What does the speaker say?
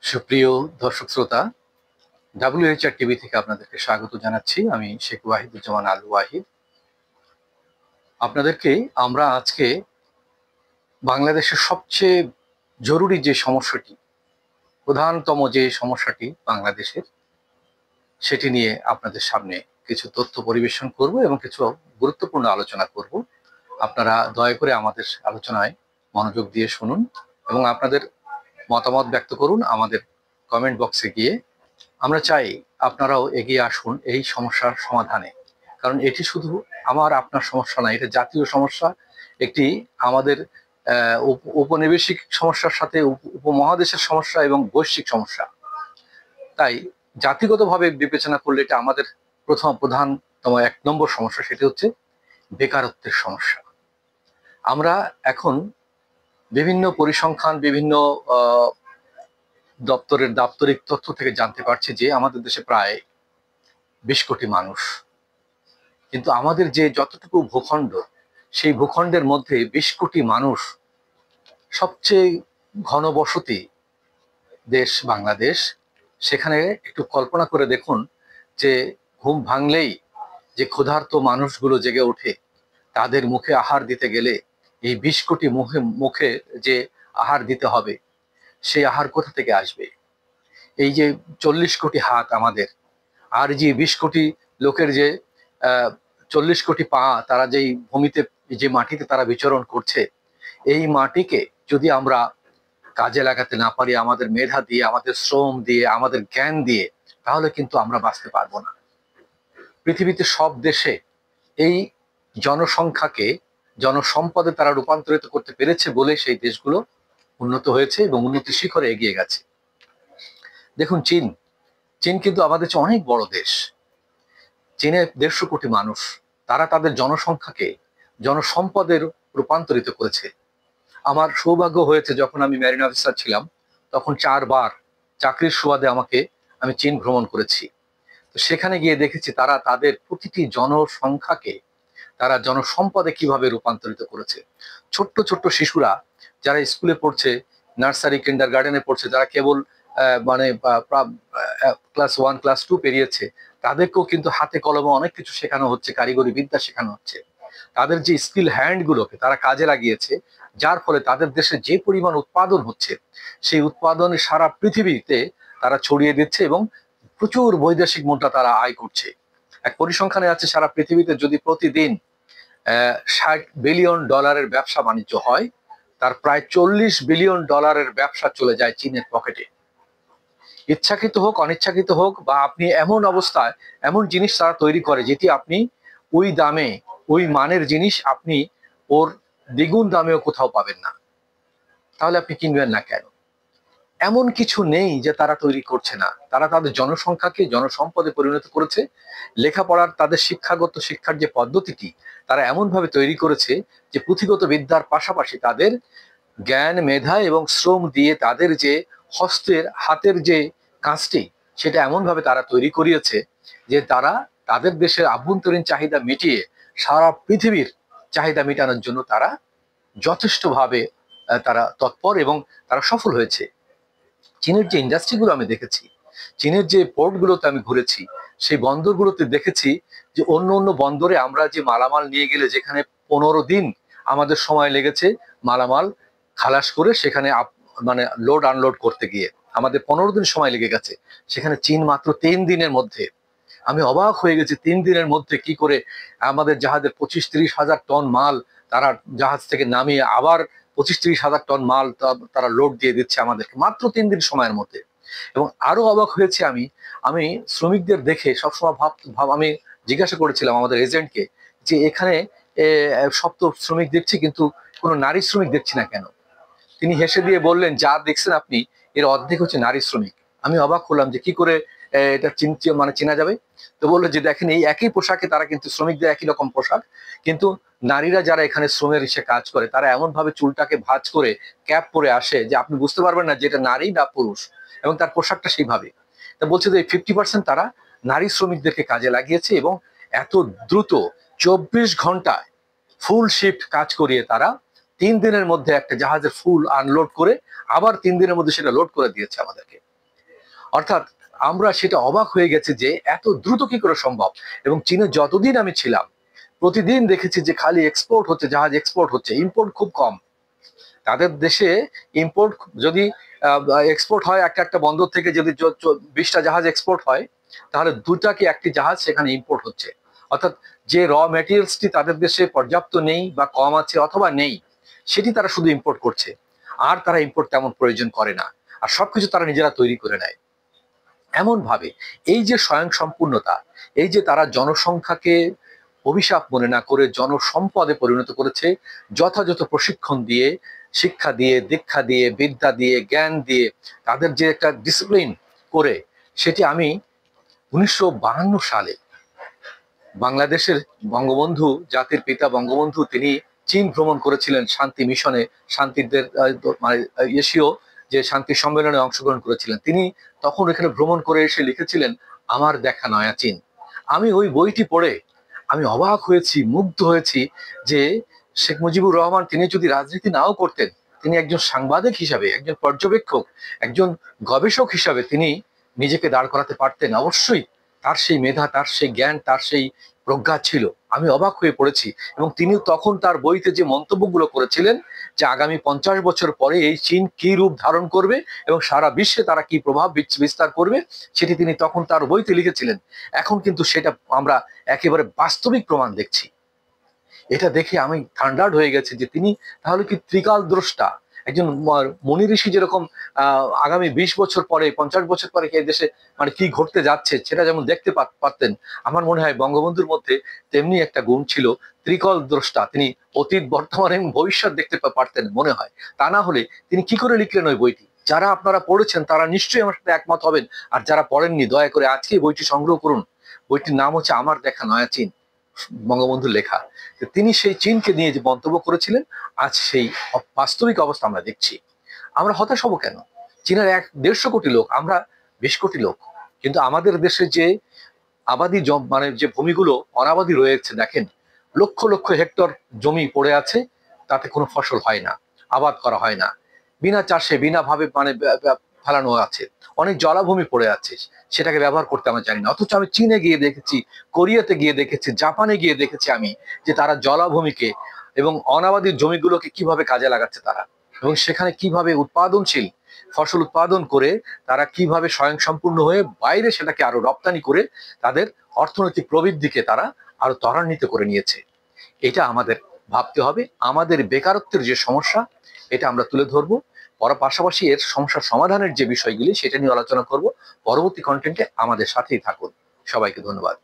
সুপ্রিয় দর্শক শ্রোতা, WHR টিভি থেকে আপনাদেরকে স্বাগত জানাচ্ছি। আমি শেখ ওয়াহিদুজ্জামান আল ওয়াহিদ। আপনাদেরকে আমরা আজকে বাংলাদেশের সবচেয়ে জরুরি যে সমস্যাটি, প্রধানতম যে সমস্যাটি বাংলাদেশের, সেটি নিয়ে আপনাদের সামনে কিছু তথ্য পরিবেশন করব এবং কিছু গুরুত্বপূর্ণ আলোচনা করব। আপনারা দয়া করে আমাদের আলোচনায় মনোযোগ দিয়ে শুনুন এবং আপনাদের মতামত ব্যক্ত করুন আমাদের কমেন্ট বক্সে গিয়ে। আমরা চাই আপনারাও এগিয়ে আসুন এই সমস্যার সমাধানে, কারণ এটি শুধু আমার আপনার সমস্যা না, এটা জাতীয় সমস্যা। একটি আমাদের উপনিবেশিক সমস্যার সাথে উপমহাদেশের সমস্যা এবং বৈশ্বিক সমস্যা। তাই জাতিগতভাবে বিবেচনা করলে এটা আমাদের প্রধানতম 1 নম্বর সমস্যা, সেটি হচ্ছে বেকারত্বের সমস্যা। আমরা এখন বিভিন্ন পরিসংখ্যান, বিভিন্ন দপ্তরের দাপ্তরিক তথ্য থেকে জানতে পারছি যে আমাদের দেশে প্রায় 20 কোটি মানুষ, কিন্তু আমাদের যে যতটুকু ভূখণ্ড, সেই ভূখণ্ডের মধ্যে 20 কোটি মানুষ, সবচেয়ে ঘনবসতি দেশ বাংলাদেশ। সেখানে একটু কল্পনা করে দেখুন যে ঘুম ভাঙলেই যে ক্ষুধার্ত মানুষগুলো জেগে ওঠে, তাদের মুখে আহার দিতে গেলে এই 20 কোটি মুখে যে আহার দিতে হবে, সেই আহার কোথা থেকে আসবে? এই যে 40 কোটি হাত আমাদের, আর যে 20 কোটি লোকের যে 40 কোটি পা, তারা যেই ভূমিতে, যে মাটিতে তারা বিচরণ করছে, এই মাটিকে যদি আমরা কাজে লাগাতে না পারি আমাদের মেধা দিয়ে, আমাদের শ্রম দিয়ে, আমাদের জ্ঞান দিয়ে, তাহলে কিন্তু আমরা বাঁচতে পারবো না। পৃথিবীতে সব দেশে এই জনসংখ্যাকে জনসম্পদে তারা রূপান্তরিত করতে পেরেছে বলে সেই দেশগুলো উন্নত হয়েছে এবং উন্নতি শিখরে এগিয়ে গেছে। দেখুন চীন কিন্তু আমাদের চেয়ে অনেক বড় দেশ। চীনে 150 কোটি মানুষ, তারা তাদের জনসংখ্যাকে জনসম্পদের রূপান্তরিত করেছে। আমার সৌভাগ্য হয়েছে, যখন আমি মেরিন অফিসার ছিলাম তখন 4 বার চাকরির সুবাদে আমি চীন ভ্রমণ করেছি। তো সেখানে গিয়ে দেখেছি তারা তাদের প্রতিটি জনসংখ্যাকে তারা জনসম্পদে কিভাবে রূপান্তরিত করেছে। ছোট্ট ছোট্ট শিশুরা যারা স্কুলে পড়ছে, নার্সারি কিন্ডার গার্ডেনে পড়ছে, যারা কেবল মানে ক্লাস 1 ক্লাস 2 পেরিয়েছে, তাদেরকেও কিন্তু হাতে কলমে অনেক কিছু শেখানো হচ্ছে, কারিগরি বিদ্যা শেখানো হচ্ছে। তাদের যে স্কিল হ্যান্ড গুলোকে তারা কাজে লাগিয়েছে, যার ফলে তাদের দেশে যে পরিমাণ উৎপাদন হচ্ছে, সেই উৎপাদন সারা পৃথিবীতে তারা ছড়িয়ে দিচ্ছে এবং প্রচুর বৈদেশিক মুদ্রা তারা আয় করছে। এক পরিসংখ্যানে আছে, সারা পৃথিবীতে যদি প্রতিদিন 60 বিলিয়ন ডলারের ব্যবসা বাণিজ্য হয়, তার প্রায় 40 বিলিয়ন ডলারের ব্যবসা চলে যায় চীনের পকেটে। ইচ্ছাকৃত হোক অনিচ্ছাকৃত হোক, বা আপনি এমন অবস্থায় এমন জিনিস তারা তৈরি করে যেটি আপনি ওই দামে, ওই মানের জিনিস আপনি ওর দ্বিগুণ দামেও কোথাও পাবেন না। তাহলে আপনি কিনবেন না কেন? এমন কিছু নেই যে তারা তৈরি করছে না। তারা তাদের জনসংখ্যাকে জনসম্পদে পরিণত করেছে। লেখাপড়ার তাদের শিক্ষার যে পদ্ধতিটি তারা এমন ভাবে তৈরি করেছে যে পুঁথিগত বিদ্যার পাশাপাশি তাদের জ্ঞান, মেধা এবং শ্রম দিয়ে তাদের যে হাতের যে কাজটি, সেটা এমন ভাবে তারা তৈরি করিয়েছে যে তারা তাদের দেশের আভ্যন্তরীণ চাহিদা মিটিয়ে সারা পৃথিবীর চাহিদা মেটানোর জন্য তারা যথেষ্টভাবে তারা তৎপর এবং তারা সফল হয়েছে। চীনের যে ইন্ডাস্ট্রিগুলো আমি দেখেছি, চীনের যে পোর্টগুলোতে আমি ঘুরেছি, সেই বন্দরগুলোতে দেখেছি যে অন্য অন্য বন্দরে আমরা যে মালামাল নিয়ে গেলে যেখানে 15 দিন আমাদের সময় লেগেছে মালামাল খালাস করে সেখানে মানে লোড আনলোড করতে গিয়ে আমাদের 15 দিন সময় লেগে গেছে, সেখানে চীন মাত্র 3 দিনের মধ্যে। আমি অবাক হয়ে গেছি, 3 দিনের মধ্যে কি করে আমাদের জাহাজের 25-30 হাজার টন মাল তারা জাহাজ থেকে নামিয়ে আবার 25-30 হাজার টন মাল তারা লোড দিয়ে দিচ্ছে আমাদেরকে মাত্র 3 দিন সময়ের মধ্যে। এবং আরো অবাক হয়েছে আমি শ্রমিকদের দেখে সবসময় আমি জিজ্ঞাসা করেছিলাম আমাদের এজেন্টকে যে এখানে সব তো শ্রমিক দেখছি, কিন্তু কোনো নারী শ্রমিক দেখছি না কেন? তিনি হেসে দিয়ে বললেন, যা দেখছেন আপনি এর অর্ধেক হচ্ছে নারী শ্রমিক। আমি অবাক হলাম যে কি করে এটা চেনা যাবে। তো বললো যে দেখেন, এই একই পোশাকে তারা কিন্তু শ্রমিকদের একই রকম পোশাক, কিন্তু নারীরা যারা এখানে শ্রমের এসে কাজ করে তারা এমন ভাবে চুলটাকে ভাঁজ করে ক্যাপ পরে আসে যে আপনি বুঝতে পারবেন না যে এটা নারী না পুরুষ, এবং তার পোশাকটা সেইভাবে। তা বলছে যে 50% তারা নারী শ্রমিকদেরকে কাজে লাগিয়েছে এবং এত দ্রুত 24 ঘন্টায় ফুল শিফট কাজ করিয়ে তারা 3 দিনের মধ্যে একটা জাহাজের ফুল আনলোড করে আবার 3 দিনের মধ্যে সেটা লোড করে দিয়েছে আমাদেরকে। অর্থাৎ আমরা সেটা অবাক হয়ে গেছি যে এত দ্রুত কি করে সম্ভব। এবং চীনে যতদিন আমি ছিলাম প্রতিদিন দেখেছি যে খালি এক্সপোর্ট হচ্ছে, জাহাজ এক্সপোর্ট হচ্ছে, ইম্পোর্ট খুব কম। তাদের দেশে ইম্পোর্ট যদি এক্সপোর্ট হয়, একটা একটা বন্দর থেকে যদি 20টা জাহাজ এক্সপোর্ট হয়, তাহলে 2টা কি 1টি জাহাজ সেখানে ইম্পোর্ট হচ্ছে। অর্থাৎ যে র মেটেরিয়ালসটি তাদের দেশে পর্যাপ্ত নেই বা কম আছে অথবা নেই, সেটি তারা শুধু ইম্পোর্ট করছে। আর তারা ইম্পোর্ট তেমন প্রয়োজন করে না, আর সবকিছু তারা নিজেরা তৈরি করে নেয়। এমন ভাবে এই যে স্বয়ংসম্পূর্ণতা, এই যে তারা জনসংখ্যাকে অভিশাপ মনে না করে জনসম্পদে পরিণত করেছে, যথাযথ প্রশিক্ষণ দিয়ে, শিক্ষা দিয়ে, দীক্ষা দিয়ে, বিদ্যা দিয়ে, জ্ঞান দিয়ে, তাদের যে একটা ডিসিপ্লিন করে, সেটি আমি 1952 সালে বাংলাদেশের বঙ্গবন্ধু, জাতির পিতা বঙ্গবন্ধু, তিনি চীন ভ্রমণ করেছিলেন শান্তি মিশনে, শান্তিদের মানে এশীয় যে শান্তি সম্মেলনে অংশগ্রহণ করেছিলেন। তিনি তখন এখানে ভ্রমণ করে এসে লিখেছিলেন আমার দেখা নয়া চীন। আমি ওই বইটি পড়ে আমি অবাক হয়েছি, মুগ্ধ হয়েছি যে শেখ মুজিবুর রহমান তিনি যদি রাজনীতি নাও করতেন, তিনি একজন সাংবাদিক হিসাবে, একজন পর্যবেক্ষক, একজন গবেষক হিসাবে তিনি নিজেকে দাঁড় করাতে পারতেন। অবশ্যই তার সেই মেধা, তার সেই জ্ঞান, তার সেই প্রজ্ঞা ছিল। আমি অবাক হয়ে পড়েছি। এবং তিনি তখন তার বইতে যে মন্তব্যগুলো করেছিলেন যে আগামী 50 বছর পরে এই চীন কি রূপ ধারণ করবে এবং সারা বিশ্বে তারা কি প্রভাব বিস্তার করবে, সেটি তিনি তখন তার বইতে লিখেছিলেন। এখন কিন্তু সেটা আমরা একেবারে বাস্তবিক প্রমাণ দেখছি। এটা দেখে আমি থান্ডার্ড হয়ে গেছি যে তিনি তাহলে কি ত্রিকাল দ্রষ্টা, একজন মনি ঋষি যেরকম আগামী 20 বছর পরে, 50 বছর পরে এই দেশে মানে কি ঘটতে যাচ্ছে সেটা যেমন দেখতে পারতেন, আমার মনে হয় বঙ্গবন্ধুর মধ্যে তেমনি একটা গুণ ছিল, ত্রিকাল দ্রষ্টা। তিনি অতীত, বর্তমান এবং ভবিষ্যৎ দেখতে পারতেন মনে হয়। তা না হলে তিনি কি করে লিখলেন ওই বইটি? যারা আপনারা পড়েছেন তারা নিশ্চয়ই আমার সাথে একমত হবেন, আর যারা পড়েননি দয়া করে আজকে বইটি সংগ্রহ করুন। বইটির নাম হচ্ছে আমার দেখা নয়া চীন, বঙ্গবন্ধুর লেখা। তিনি সেই চীনকে নিয়ে যে মন্তব্য করেছিলেন, আজ সেই বাস্তবিক অবস্থা আমরা দেখছি। আমরা হতাশ হব কেন? চীনের 150 কোটি লোক, আমরা 20 কোটি লোক, কিন্তু আমাদের দেশে যে আবাদি মানে যে ভূমিগুলো অনাবাদি রয়েছে, দেখেন লক্ষ লক্ষ হেক্টর জমি পড়ে আছে, তাতে কোনো ফসল হয় না, আবাদ করা হয় না, বিনা চাষে বিনা ভাবে মানে ফেলানো আছে। অনেক জলাভূমি পড়ে আছে, সেটাকে ব্যবহার করতে আমরা জানি না। অথচ আমি চীনে গিয়ে দেখেছি, কোরিয়াতে গিয়ে দেখেছি, জাপানে গিয়ে দেখেছি আমি যে তারা জলাভূমিকে এবং অনাবাদী জমিগুলোকে কিভাবে কাজে লাগাচ্ছে তারা, এবং সেখানে কিভাবে উৎপাদনশীল ফসল উৎপাদন করে তারা কিভাবে স্বয়ংসম্পূর্ণ হয়ে বাইরে সেটাকে আরো রপ্তানি করে তাদের অর্থনৈতিক প্রবৃদ্ধিকে তারা আরো ত্বরান্বিত করে নিয়েছে। এটা আমাদের ভাবতে হবে। আমাদের বেকারত্বের যে সমস্যা, এটা আমরা তুলে ধরবো, পাশাপাশি এর সমস্যার সমাধানের যে বিষয়গুলি সেটা নিয়ে আলোচনা করব। পরবর্তী কন্টেন্টে আমাদের সাথেই থাকুন। সবাইকে ধন্যবাদ।